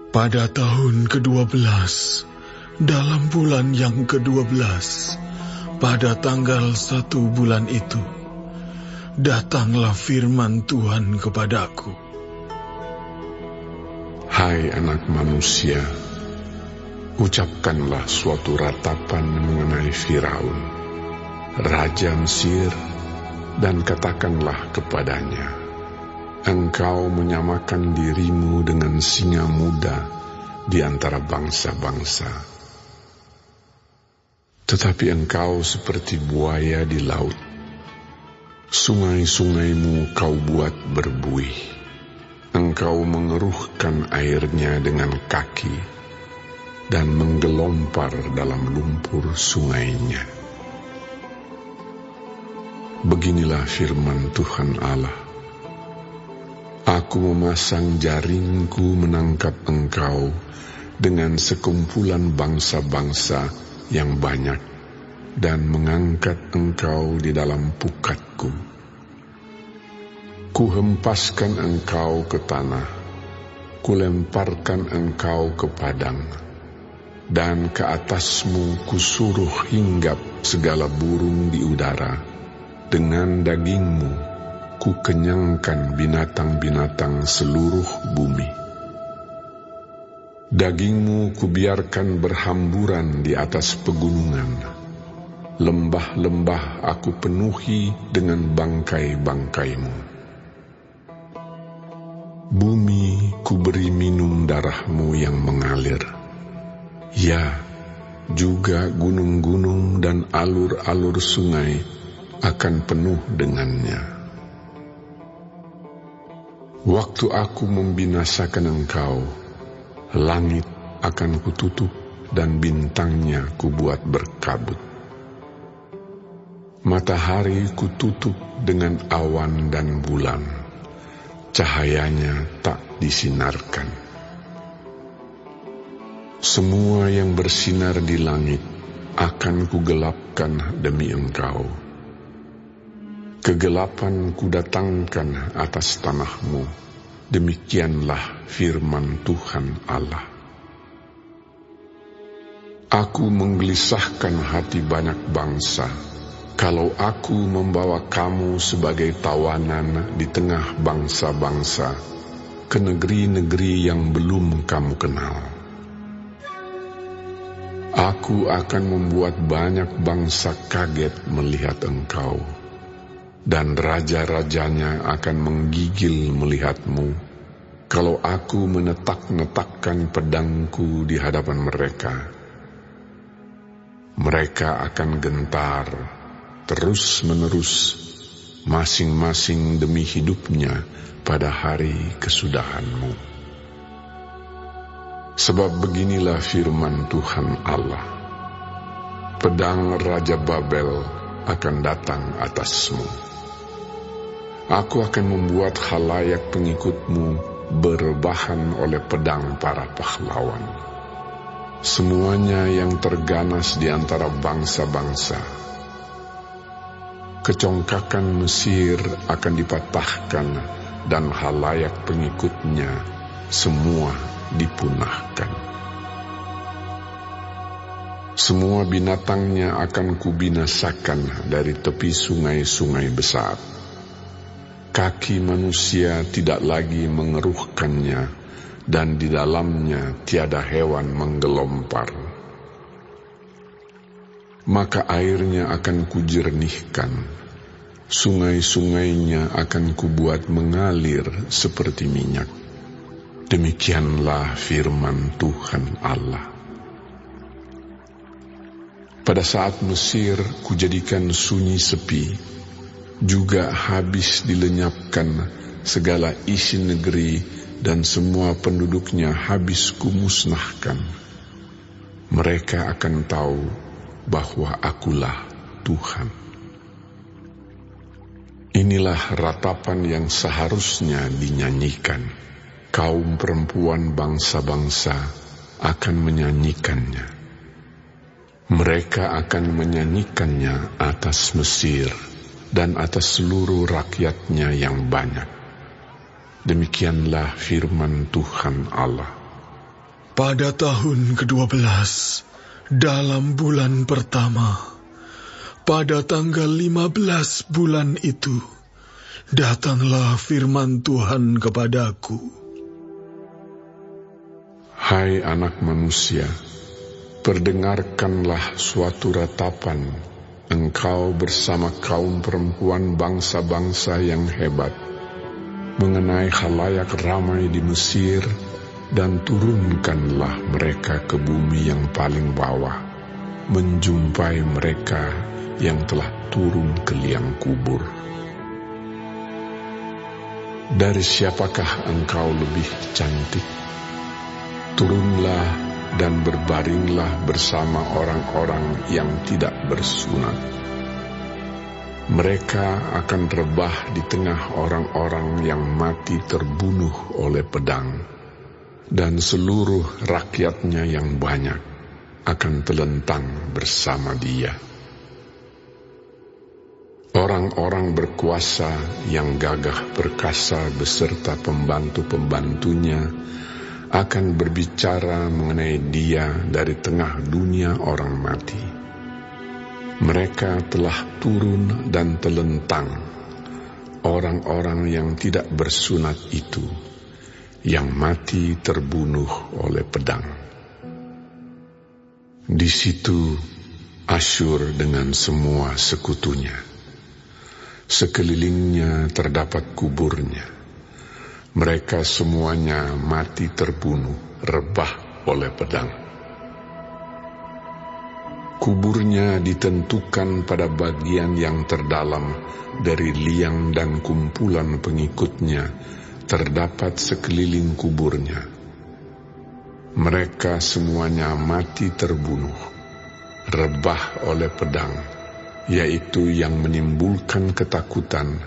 Pada tahun ke-12, dalam bulan yang ke-12, pada tanggal 1 bulan itu, datanglah firman Tuhan kepadaku. Hai anak manusia, ucapkanlah suatu ratapan mengenai Firaun, Raja Mesir, dan katakanlah kepadanya, engkau menyamakan dirimu dengan singa muda di antara bangsa-bangsa. Tetapi engkau seperti buaya di laut. Sungai-sungaimu kau buat berbuih. Engkau mengeruhkan airnya dengan kaki dan menggelompar dalam lumpur sungainya. Beginilah firman Tuhan Allah. Aku memasang jaringku menangkap engkau dengan sekumpulan bangsa-bangsa yang banyak dan mengangkat engkau di dalam pukatku. Kuhempaskan engkau ke tanah, kulemparkan engkau ke padang, dan ke atasmu kusuruh hinggap segala burung di udara. Dengan dagingmu kukenyangkan binatang-binatang seluruh bumi. Dagingmu kubiarkan berhamburan di atas pegunungan. Lembah-lembah aku penuhi dengan bangkai-bangkaimu. Bumi kuberi minum darahmu yang mengalir. Ya, juga gunung-gunung dan alur-alur sungai akan penuh dengannya. Waktu aku membinasakan engkau, langit akan kututup dan bintangnya kubuat berkabut. Matahari kututup dengan awan dan bulan, cahayanya tak disinarkan. Semua yang bersinar di langit akan kugelapkan demi engkau. Kegelapan kudatangkan atas tanahmu, demikianlah firman Tuhan Allah. Aku menggelisahkan hati banyak bangsa, kalau aku membawa kamu sebagai tawanan di tengah bangsa-bangsa, ke negeri-negeri yang belum kamu kenal. Aku akan membuat banyak bangsa kaget melihat engkau, dan raja-rajanya akan menggigil melihatmu, kalau aku menetak-netakkan pedangku di hadapan mereka. Mereka akan gentar, terus-menerus, masing-masing demi hidupnya pada hari kesudahanmu. Sebab beginilah firman Tuhan Allah, pedang Raja Babel akan datang atasmu. Aku akan membuat khalayak pengikutmu berbahan oleh pedang para pahlawan. Semuanya yang terganas di antara bangsa-bangsa. Kecongkakan Mesir akan dipatahkan dan khalayak pengikutnya semua dipunahkan. Semua binatangnya akan kubinasakan dari tepi sungai-sungai besar. Kaki manusia tidak lagi mengeruhkannya, dan di dalamnya tiada hewan menggelompar. Maka airnya akan kujernihkan, sungai-sungainya akan kubuat mengalir seperti minyak. Demikianlah firman Tuhan Allah. Pada saat Mesir kujadikan sunyi sepi, juga habis dilenyapkan segala isi negeri dan semua penduduknya habis kumusnahkan. Mereka akan tahu bahwa akulah Tuhan. Inilah ratapan yang seharusnya dinyanyikan. Kaum perempuan bangsa-bangsa akan menyanyikannya. Mereka akan menyanyikannya atas Mesir dan atas seluruh rakyatnya yang banyak. Demikianlah firman Tuhan Allah. Pada tahun ke-12, dalam bulan pertama, pada tanggal 15 bulan itu, datanglah firman Tuhan kepadaku. Hai anak manusia, perdengarkanlah suatu ratapan, engkau bersama kaum perempuan bangsa-bangsa yang hebat, mengenai khalayak ramai di Mesir, dan turunkanlah mereka ke bumi yang paling bawah, menjumpai mereka yang telah turun ke liang kubur. Dari siapakah engkau lebih cantik? Turunlah dan berbaringlah bersama orang-orang yang tidak bersunat. Mereka akan rebah di tengah orang-orang yang mati terbunuh oleh pedang, dan seluruh rakyatnya yang banyak akan telentang bersama dia. Orang-orang berkuasa yang gagah perkasa beserta pembantu-pembantunya akan berbicara mengenai dia dari tengah dunia orang mati. Mereka telah turun dan telentang, orang-orang yang tidak bersunat itu, yang mati terbunuh oleh pedang. Di situ Asyur dengan semua sekutunya. Sekelilingnya terdapat kuburnya. Mereka semuanya mati terbunuh, rebah oleh pedang. Kuburnya ditentukan pada bagian yang terdalam dari liang dan kumpulan pengikutnya terdapat sekeliling kuburnya. Mereka semuanya mati terbunuh, rebah oleh pedang, yaitu yang menimbulkan ketakutan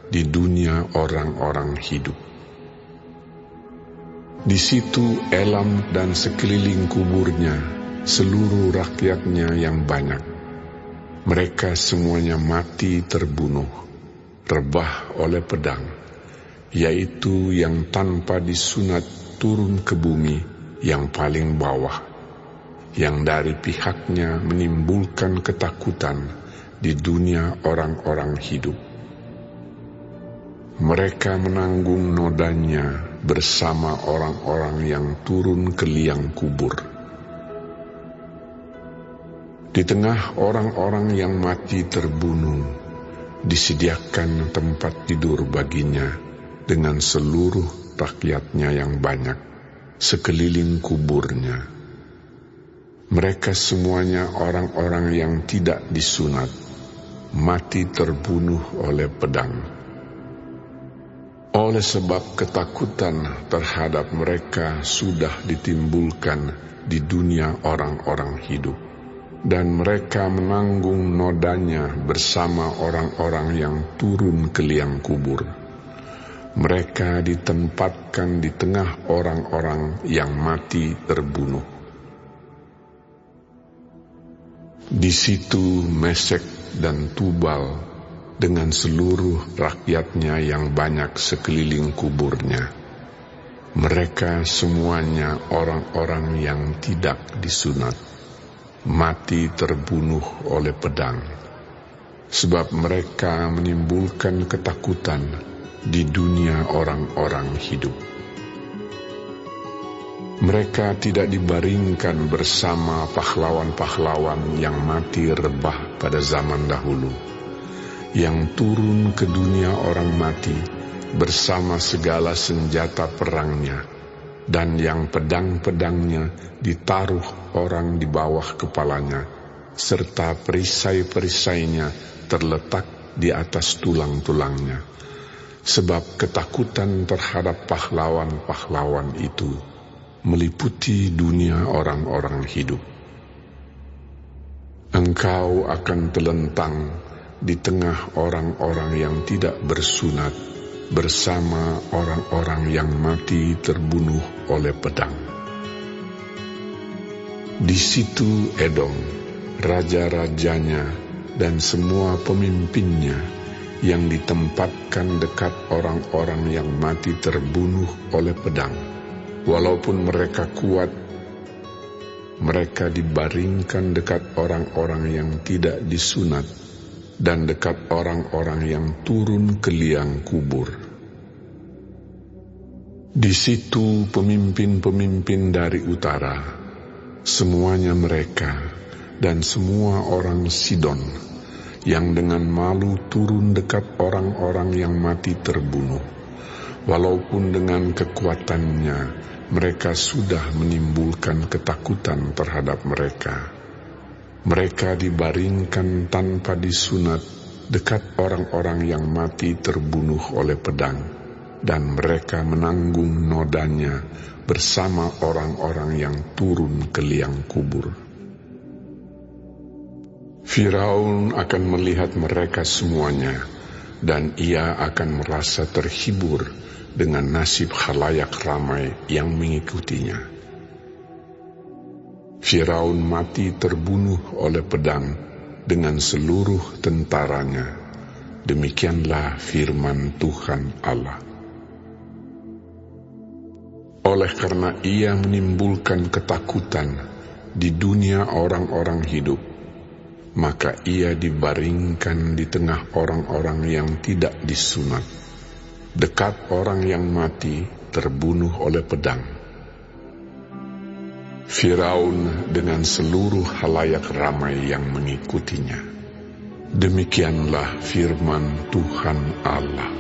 di dunia orang-orang hidup. Di situ Elam dan sekeliling kuburnya, seluruh rakyatnya yang banyak. Mereka semuanya mati terbunuh, rebah oleh pedang, yaitu yang tanpa disunat turun ke bumi yang paling bawah, yang dari pihaknya menimbulkan ketakutan di dunia orang-orang hidup. Mereka menanggung nodanya bersama orang-orang yang turun ke liang kubur. Di tengah orang-orang yang mati terbunuh, disediakan tempat tidur baginya dengan seluruh rakyatnya yang banyak, sekeliling kuburnya. Mereka semuanya orang-orang yang tidak disunat, mati terbunuh oleh pedang. Oleh sebab ketakutan terhadap mereka sudah ditimbulkan di dunia orang-orang hidup, dan mereka menanggung nodanya bersama orang-orang yang turun ke liang kubur. Mereka ditempatkan di tengah orang-orang yang mati terbunuh. Di situ Mesek dan Tubal dengan seluruh rakyatnya yang banyak sekeliling kuburnya. Mereka semuanya orang-orang yang tidak disunat, mati terbunuh oleh pedang, sebab mereka menimbulkan ketakutan di dunia orang-orang hidup. Mereka tidak dibaringkan bersama pahlawan-pahlawan yang mati rebah pada zaman dahulu, yang turun ke dunia orang mati bersama segala senjata perangnya, dan yang pedang-pedangnya ditaruh orang di bawah kepalanya, serta perisai-perisainya terletak di atas tulang-tulangnya. Sebab ketakutan terhadap pahlawan-pahlawan itu meliputi dunia orang-orang hidup. Engkau akan telentang di tengah orang-orang yang tidak bersunat bersama orang-orang yang mati terbunuh oleh pedang. Di situ Edom, raja-rajanya dan semua pemimpinnya yang ditempatkan dekat orang-orang yang mati terbunuh oleh pedang, walaupun mereka kuat mereka dibaringkan dekat orang-orang yang tidak disunat dan dekat orang-orang yang turun ke liang kubur. Di situ pemimpin-pemimpin dari utara, semuanya mereka dan semua orang Sidon, yang dengan malu turun dekat orang-orang yang mati terbunuh, walaupun dengan kekuatannya mereka sudah menimbulkan ketakutan terhadap mereka. Mereka dibaringkan tanpa disunat dekat orang-orang yang mati terbunuh oleh pedang, dan mereka menanggung nodanya bersama orang-orang yang turun ke liang kubur. Firaun akan melihat mereka semuanya, dan ia akan merasa terhibur dengan nasib khalayak ramai yang mengikutinya. Firaun mati terbunuh oleh pedang dengan seluruh tentaranya. Demikianlah firman Tuhan Allah. Oleh karena ia menimbulkan ketakutan di dunia orang-orang hidup, maka ia dibaringkan di tengah orang-orang yang tidak disunat, dekat orang yang mati terbunuh oleh pedang. Firaun dengan seluruh halayak ramai yang mengikutinya. Demikianlah firman Tuhan Allah.